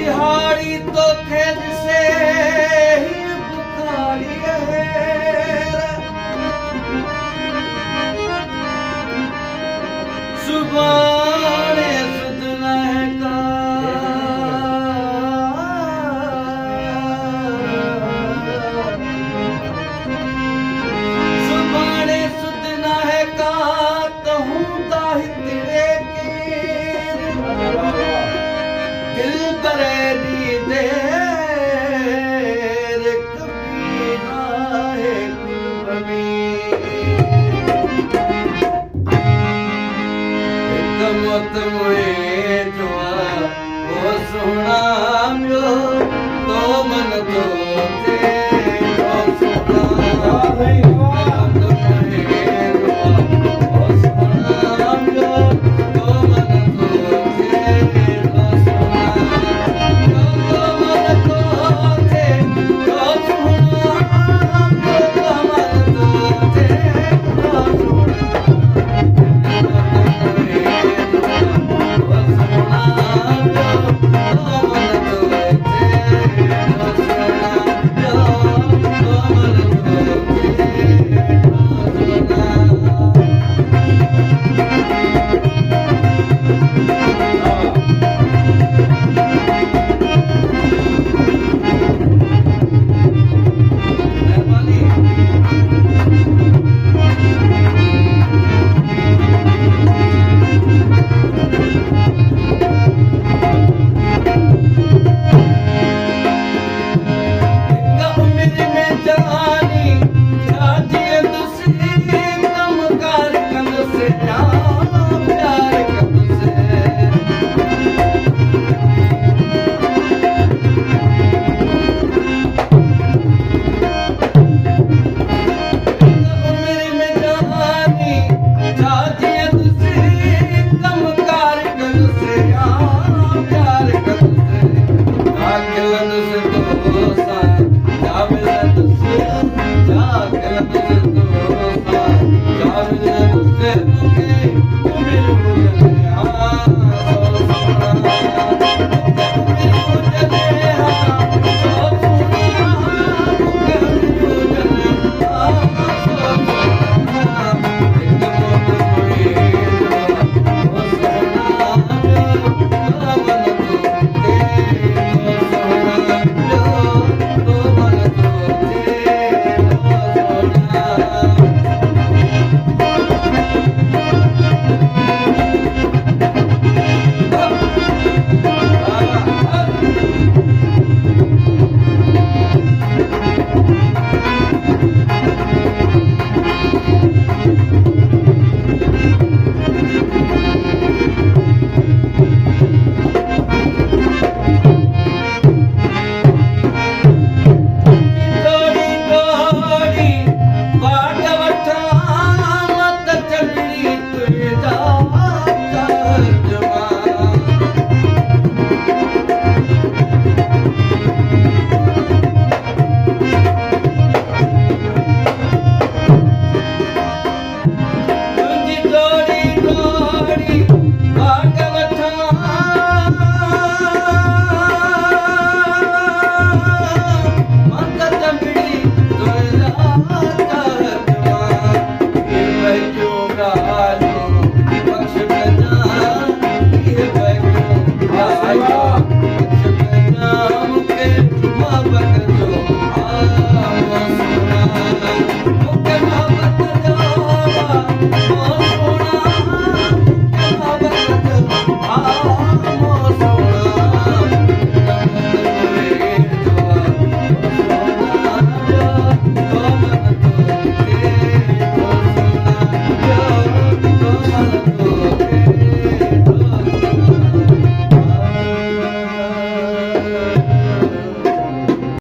दिहाड़ी तो खेद से ही बुखारी है सुबाने सुधना है का सुबाने सुधना है का तो हूँ ताही तेरे की दिल बरे दी देर कभी ना है कभी मत मोए जोआ वो सोना म्यो तो मन तो ते वो सोना मत मोए जोआ वो सोना म्यो तो मन तो ते वो सोना तो मन तो ते वो सोना म्यो तो मन तो ते वो सोना Oh